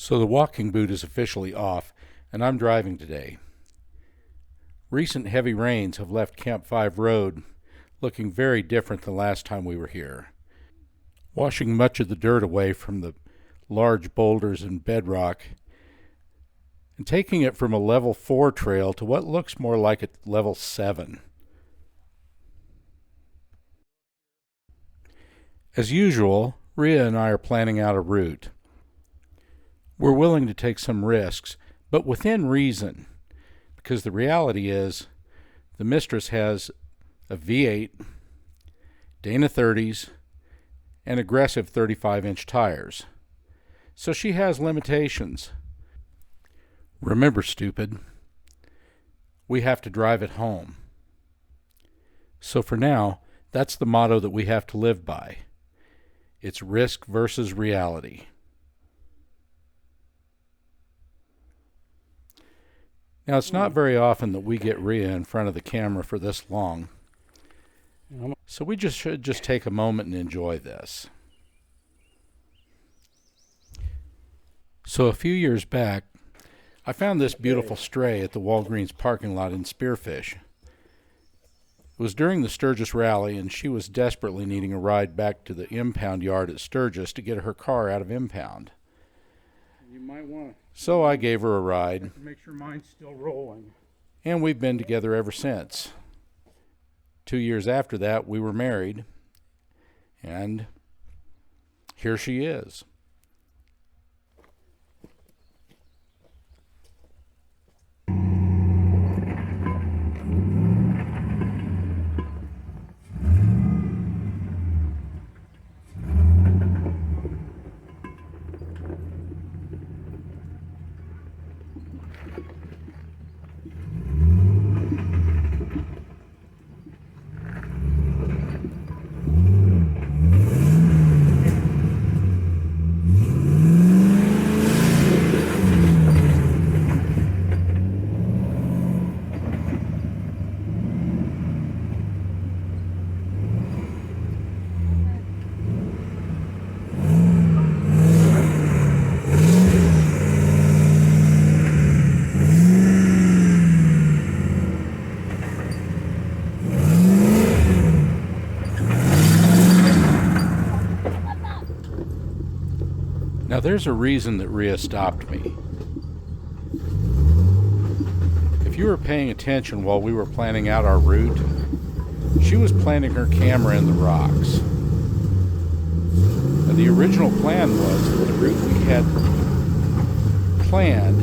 So the walking boot is officially off, and I'm driving today. Recent heavy rains have left Camp 5 Road looking very different than last time we were here, washing much of the dirt away from the large boulders and bedrock, and taking it from a level 4 trail to what looks more like a level 7. As usual, Rhea and I are planning out a route. We're willing to take some risks, but within reason, because the reality is the mistress has a V8, Dana 30s, and aggressive 35-inch tires. So she has limitations. Remember, stupid, we have to drive it home. So for now, that's the motto that we have to live by. It's risk versus reality. Now, it's not very often that we get Rhea in front of the camera for this long, so we should just take a moment and enjoy this. So a few years back, I found this beautiful stray at the Walgreens parking lot in Spearfish. It was during the Sturgis rally, and she was desperately needing a ride back to the impound yard at Sturgis to get her car out of impound. You might want So I gave her a ride, to make sure mine's still rolling. and we've been together ever since. 2 years after that, we were married, and here she is. Now there's a reason that Rhea stopped me. If you were paying attention while we were planning out our route, she was planting her camera in the rocks. Now the original plan was that the route we had planned,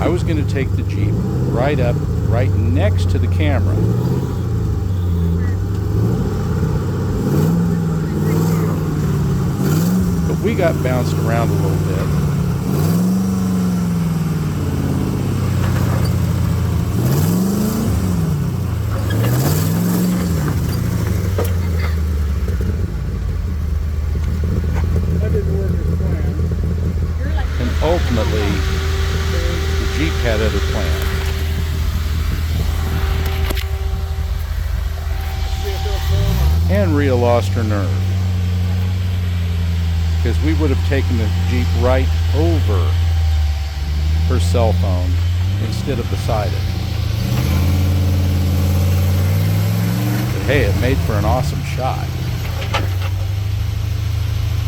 I was going to take the Jeep right next to the camera. We got bounced around a little bit. That didn't work as planned. And ultimately, the Jeep had other plans. And Rhea lost her nerve, because we would have taken the Jeep right over her cell phone instead of beside it. But hey, it made for an awesome shot.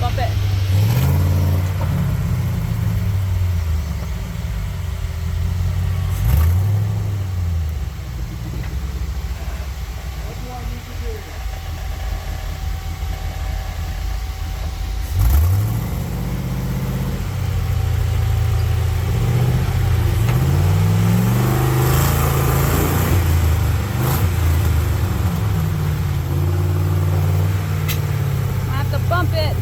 Bump it. What do you want me to do? I have to bump it.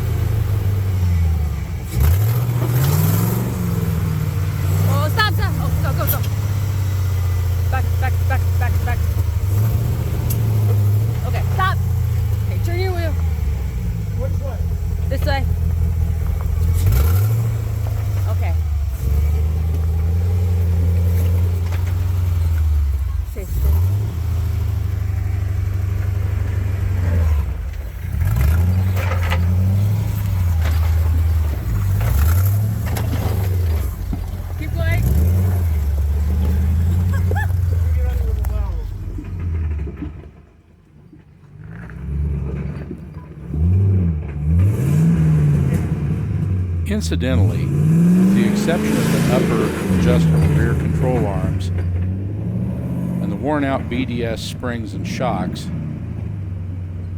Incidentally, with the exception of the upper adjustable rear control arms and the worn out BDS springs and shocks,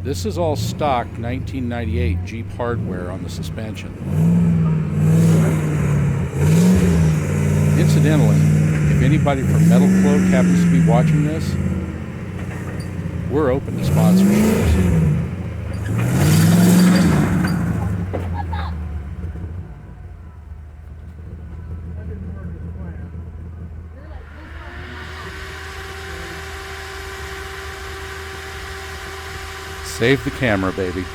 this is all stock 1998 Jeep hardware on the suspension. Incidentally, if anybody from Metal Cloak happens to be watching this, we're open to sponsorships. Save the camera, baby.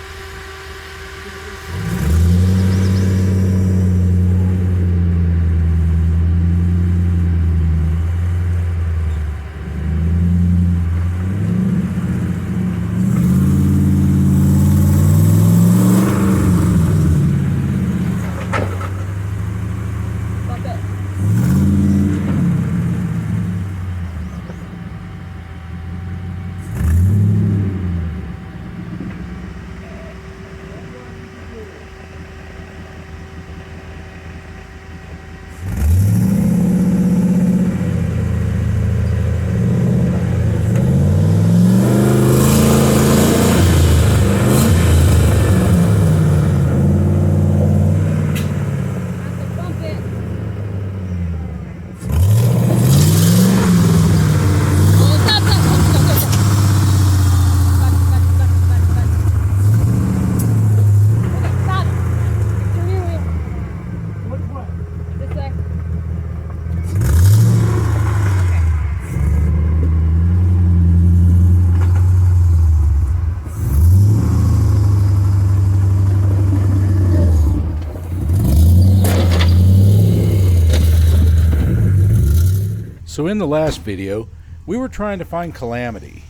So in the last video, we were trying to find Calamity,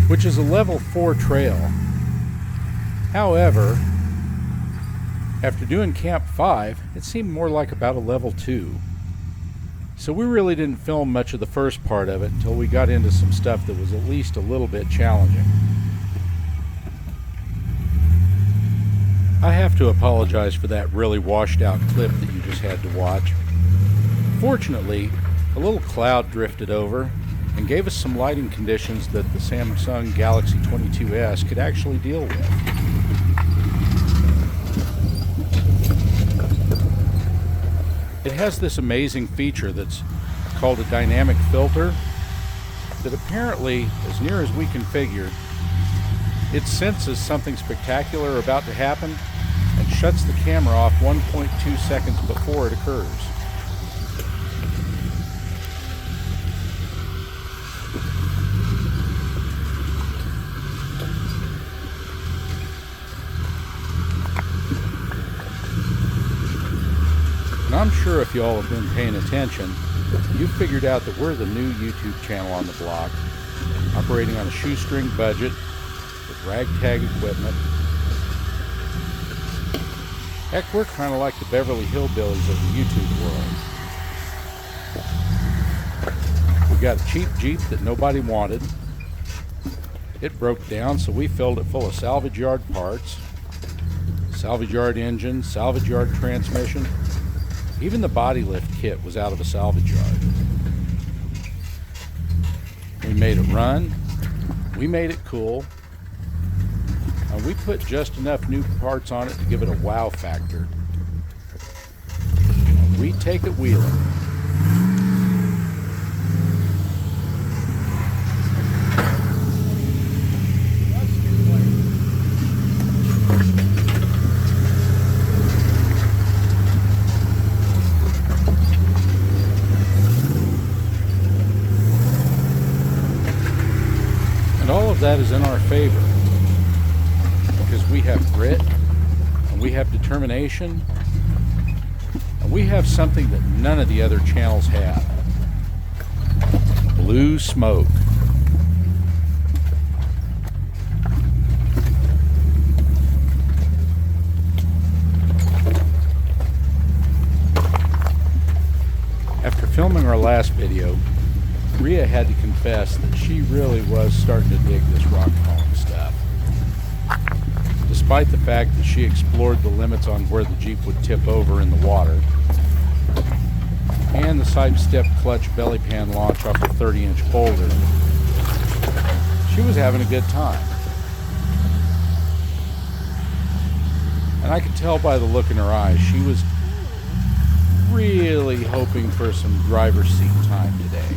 which is a level 4 trail. However, after doing Camp 5, it seemed more like about a level 2. So we really didn't film much of the first part of it until we got into some stuff that was at least a little bit challenging. I have to apologize for that really washed out clip that you just had to watch. Fortunately, a little cloud drifted over and gave us some lighting conditions that the Samsung Galaxy 22s could actually deal with. It has this amazing feature that's called a dynamic filter that apparently, as near as we configured, it senses something spectacular about to happen and shuts the camera off 1.2 seconds before it occurs. And I'm sure if y'all have been paying attention, you've figured out that we're the new YouTube channel on the block, operating on a shoestring budget with ragtag equipment. Heck, we're kind of like the Beverly Hillbillies of the YouTube world. We got a cheap Jeep that nobody wanted. It broke down, so we filled it full of salvage yard parts, salvage yard engine, salvage yard transmission. Even the body lift kit was out of a salvage yard. We made it run, we made it cool, and we put just enough new parts on it to give it a wow factor. And we take it wheeling. That is in our favor because we have grit and we have determination and we have something that none of the other channels have: blue smoke. After filming our last video, Rhea had to confess that she really was starting to dig this rock crawling stuff. despite the fact that she explored the limits on where the Jeep would tip over in the water, and the side-step clutch belly pan launch off a 30-inch boulder, she was having a good time. And I could tell by the look in her eyes, she was really hoping for some driver's seat time today.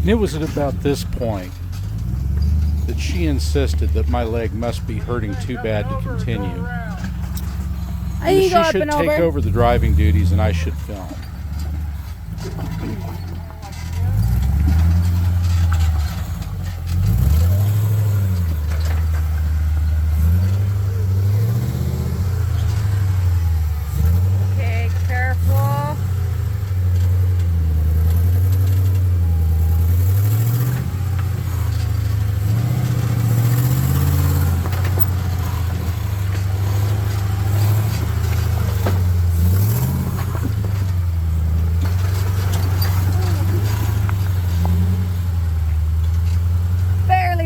And it was at about this point that she insisted that my leg must be hurting too bad to continue. And she should take over the driving duties and I should film. Okay, careful.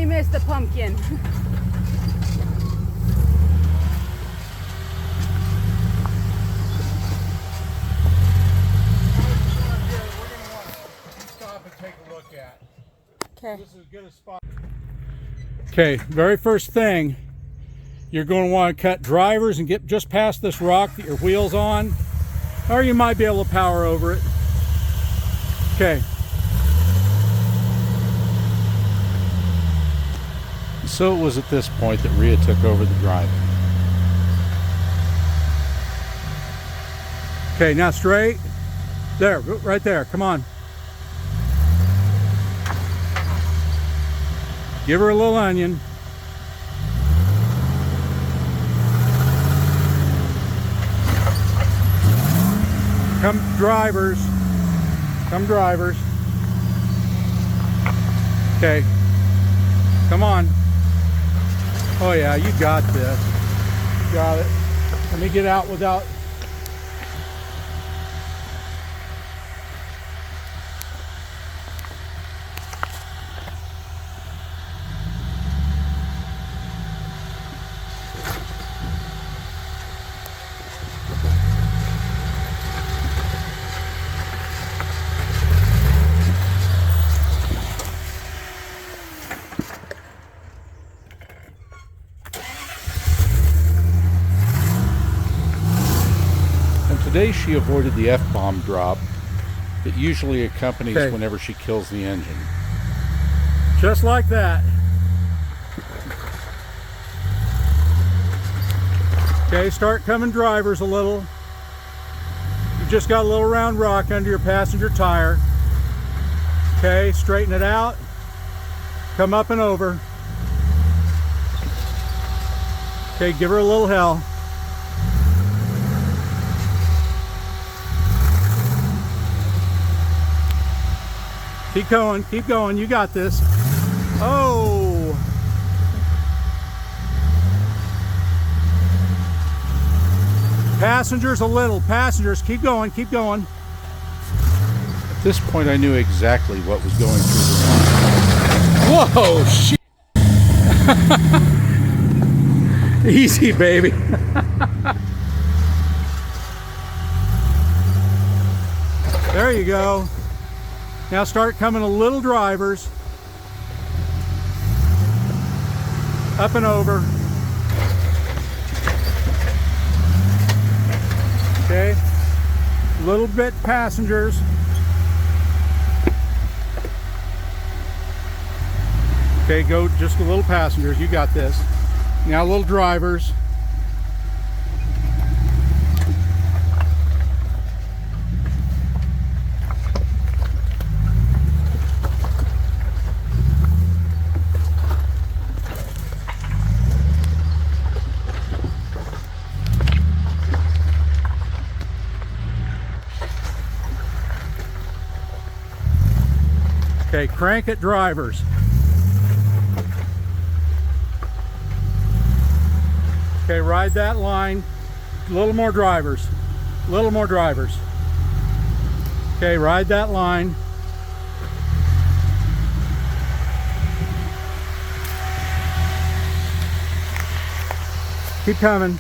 Missed the pumpkin. Stop and take a look at. Okay. This is as good a spot. Okay, very first thing, you're going to want to cut drivers and get just past this rock that your wheel's on, or you might be able to power over it. Okay. So it was at this point that Rhea took over the driving. Okay, now straight. There, right there, come on. Give her a little onion. Come drivers. Come drivers. Okay. Come on. Oh yeah, you got this. You got it. Let me get out without... Today she avoided the F-bomb drop that usually accompanies whenever she kills the engine. Just like that. Okay, start coming drivers a little. You just got a little round rock under your passenger tire. Okay, straighten it out. Come up and over. Okay, give her a little hell. Keep going, you got this. Oh! Passengers a little, passengers, keep going, keep going. At this point I knew exactly what was going through the mind. Whoa, shit! Easy, baby. There you go. Now start coming a little drivers. Up and over. Okay. Little bit passengers. Okay, go just a little passengers. You got this. Now little drivers. Okay, crank it drivers. Okay, ride that line. A little more drivers. A little more drivers. Okay, ride that line. Keep coming.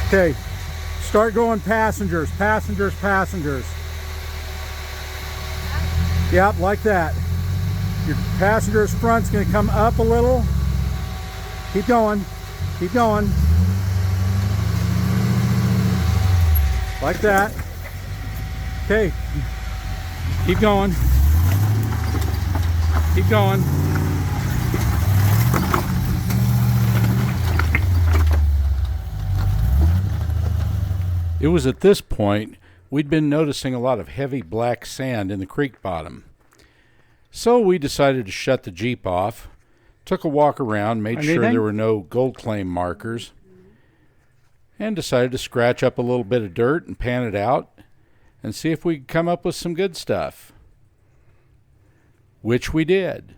Okay, start going passengers, passengers, passengers. Yep, like that. Your passenger's front's gonna come up a little. Keep going, keep going. Like that. Okay, keep going. Keep going. It was at this point we'd been noticing a lot of heavy black sand in the creek bottom. So we decided to shut the Jeep off, took a walk around, made sure there were no gold claim markers, and decided to scratch up a little bit of dirt and pan it out and see if we could come up with some good stuff. Which we did.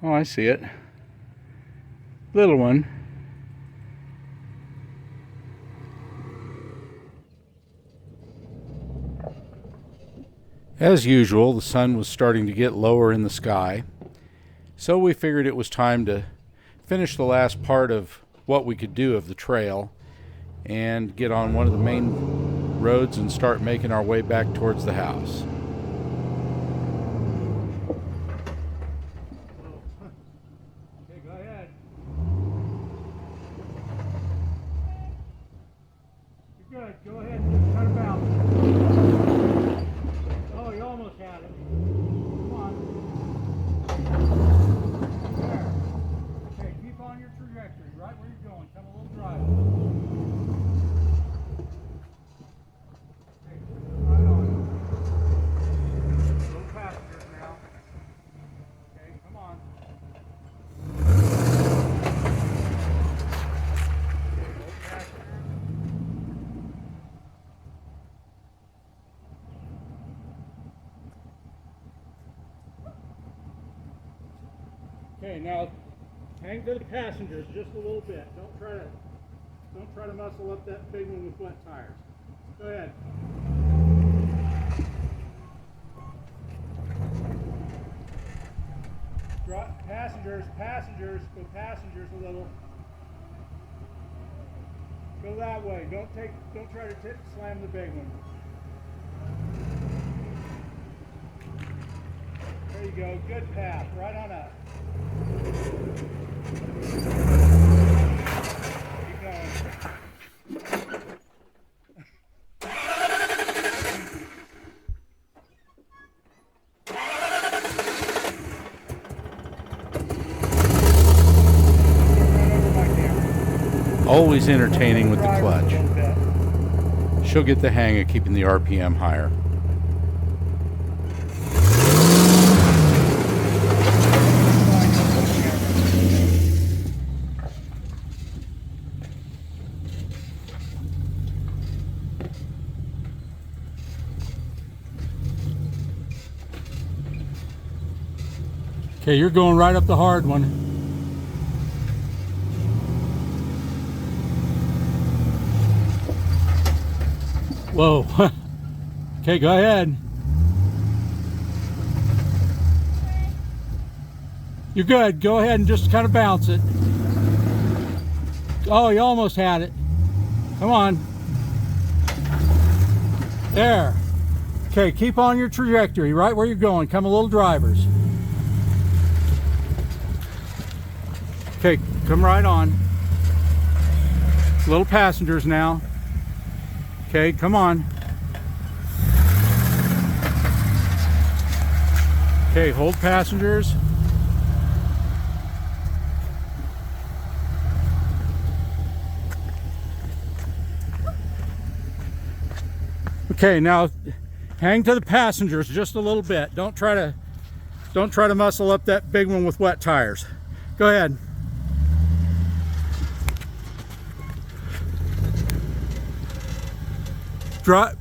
Oh, I see it. Little one. As usual, the sun was starting to get lower in the sky, so we figured it was time to finish the last part of what we could do of the trail and get on one of the main roads and start making our way back towards the house. Okay, go ahead. You're good. Go ahead and just cut it out. Oh, you almost had it. Come on. There. Okay, keep on your trajectory, right where you're going. Come a little drive. Okay, right on. Little passengers now. Okay, come on. Okay, little passengers. Okay, now hang to the passengers just a little bit. Don't try to muscle up that big one with wet tires. Go ahead. Passengers, passengers, go passengers a little. Go that way. Don't try to slam the big one. There you go. Good path. Right on up. Keep going. Always entertaining with the clutch. She'll get the hang of keeping the RPM higher. Okay, you're going right up the hard one. Whoa. Okay, go ahead. You're good. Go ahead and just kind of bounce it. Oh, you almost had it. Come on. There. Okay, keep on your trajectory, right where you're going. Come a little drivers. Okay, come right on. Little passengers now. Okay, come on. Okay, hold passengers. Okay, now hang to the passengers just a little bit. Don't try to muscle up that big one with wet tires. Go ahead.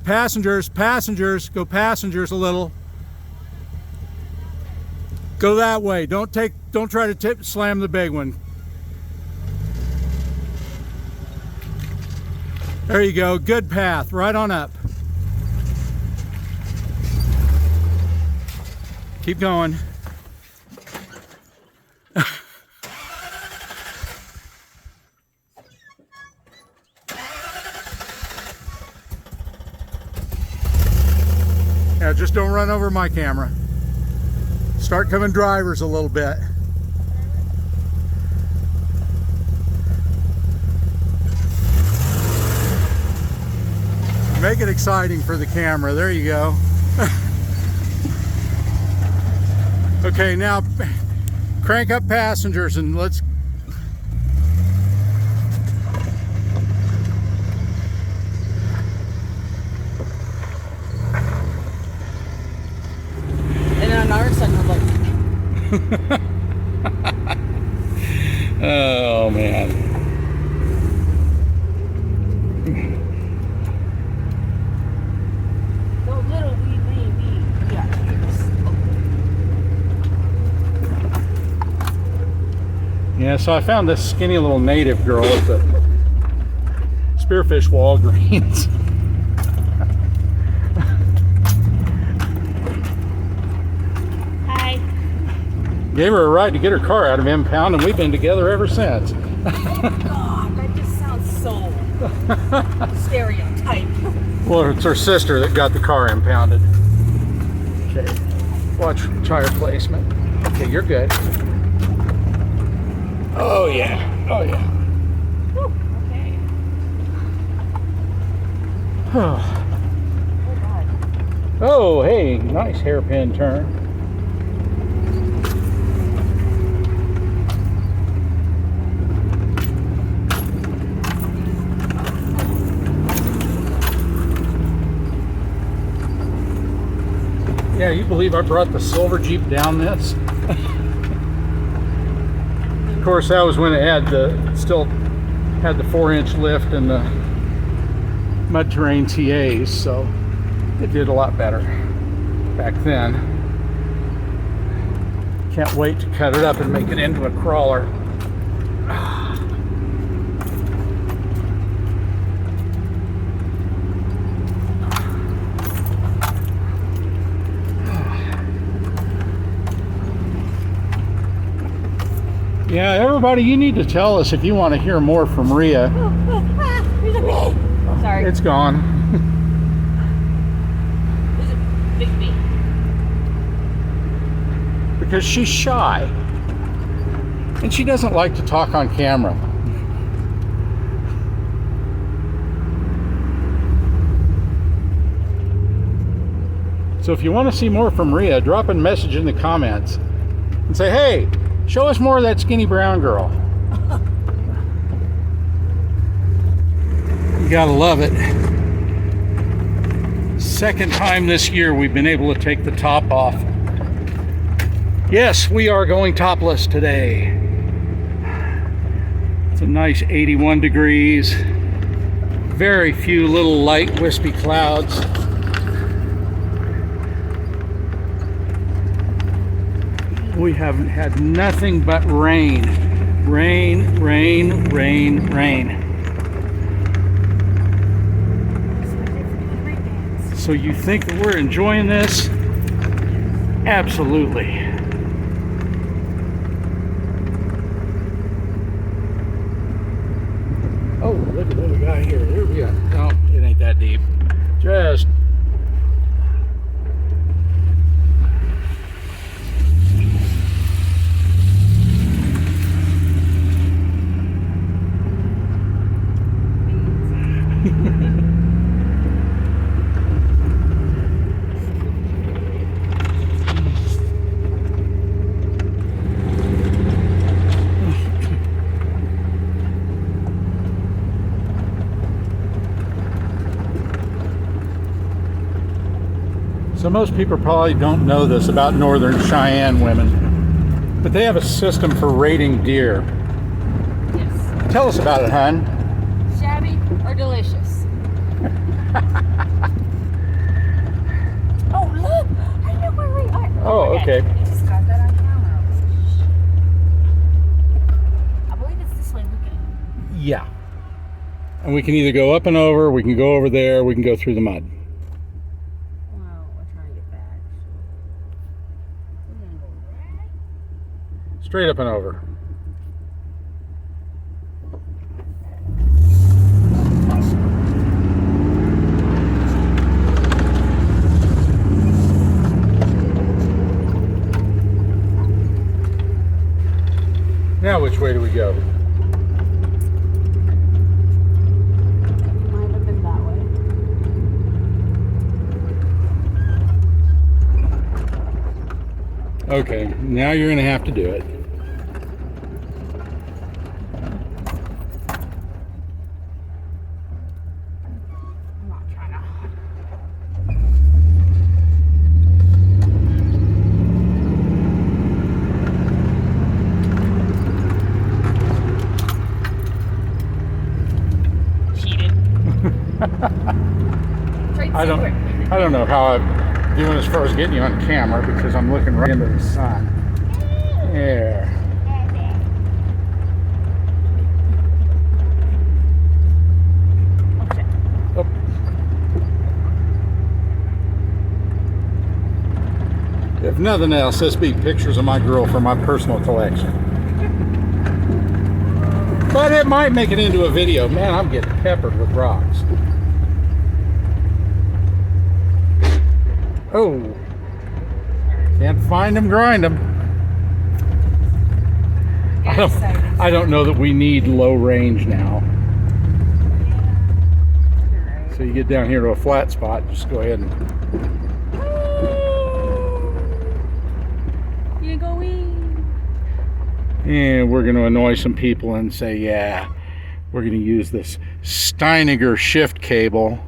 Passengers, go passengers a little. Go that way. Don't try to slam the big one. There you go. Good path. Right on up. Keep going. Yeah, just don't run over my camera. Start coming drivers a little bit. Make it exciting for the camera. There you go. Okay, now crank up passengers and let's... And on our side, we're like, Oh man. the little wee. Yeah. Yeah, so I found this skinny little native girl at the Spearfish Walgreens. Hi. Gave her a ride to get her car out of impound, and we've been together ever since. God, that just sounds so stereotype. Well, it's her sister that got the car impounded. Okay, watch tire placement. Okay, you're good. Oh yeah, oh yeah. Whew, okay. Oh, Oh God. oh, hey, nice hairpin turn. Yeah, you believe I brought the silver Jeep down this? Of course, that was when it had still had the 4-inch lift and the mud terrain TAs, so it did a lot better back then. Can't wait to cut it up and make it into a crawler. Yeah, everybody, you need to tell us if you want to hear more from Rhea. Sorry. It's gone. This is Big B. Because she's shy. And she doesn't like to talk on camera. So if you want to see more from Rhea, drop a message in the comments and say, hey, show us more of that skinny brown girl. You gotta love it. Second time this year we've been able to take the top off. Yes, we are going topless today. It's a nice 81 degrees. Very few little light wispy clouds. We haven't had nothing but rain. Rain, rain, rain, rain. So you think that we're enjoying this? Absolutely. Oh, look at what we got here. Here we go. No, it ain't that deep. Just so most people probably don't know this about Northern Cheyenne women, but they have a system for rating deer. Yes. Tell us about it, hon. Shabby or delicious? Oh, look! I know where we are. Oh, okay. I just got that on camera. Yeah. And we can either go up and over, we can go over there, we can go through the mud. Well, we're trying to get back. So we're gonna go right. Straight up and over. Now which way do we go? Might have been that way. Okay, now you're gonna have to do it. I'm not trying to. Cheated. Trade I secret. don't know how I'm doing as far as getting you on camera because I'm looking right into the sun. There. Oh, shit. Oh. If nothing else, let's be pictures of my girl for my personal collection. But it might make it into a video. Man, I'm getting peppered with rocks. Oh. Can't find them, grind them. I don't know that we need low range now. So you get down here to a flat spot, just go ahead and... You going? And we're going to annoy some people and say, yeah, we're going to use this Steiniger shift cable.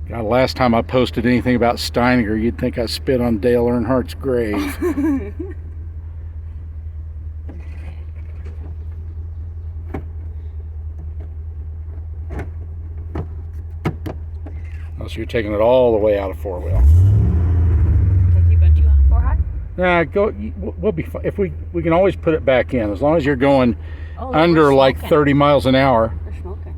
God, last time I posted anything about Steiniger, you'd think I spit on Dale Earnhardt's grave. Oh, so you're taking it all the way out of four-wheel. Like you've been too far high? Nah, we'll be fine. If we can always put it back in, as long as you're going Oh, under we're like smoking. 30 miles an hour. We're smoking.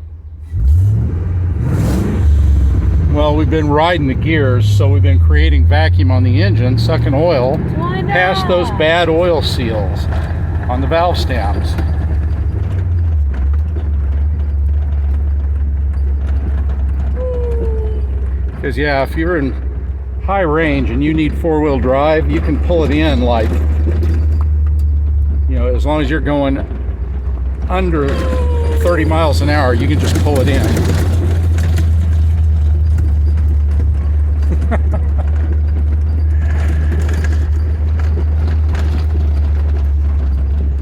Well, we've been riding the gears, so we've been creating vacuum on the engine, sucking oil Why not? past those bad oil seals on the valve stems. Because, yeah, if you're in high range and you need four-wheel drive, you can pull it in like, you know, as long as you're going under 30 miles an hour, you can just pull it in.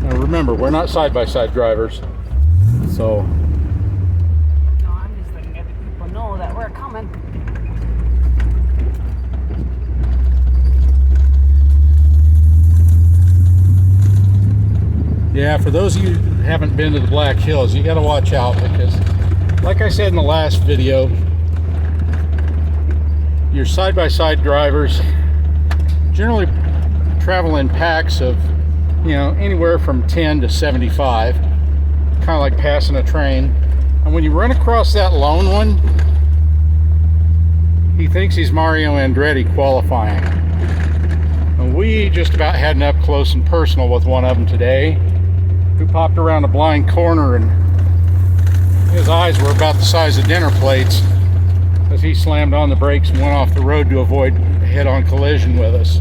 Now remember, we're not side-by-side drivers, so No, I'm just letting other people know that we're coming. yeah, for those of you who haven't been to the Black Hills, you got to watch out because, like I said in the last video, your side-by-side drivers generally travel in packs of, you know, anywhere from 10 to 75, kind of like passing a train. And when you run across that lone one, he thinks he's Mario Andretti qualifying. And we just about had an up close and personal with one of them today, who popped around a blind corner and his eyes were about the size of dinner plates as he slammed on the brakes and went off the road to avoid a head-on collision with us.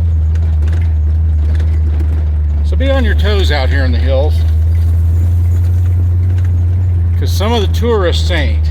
So be on your toes out here in the hills, because some of the tourists ain't.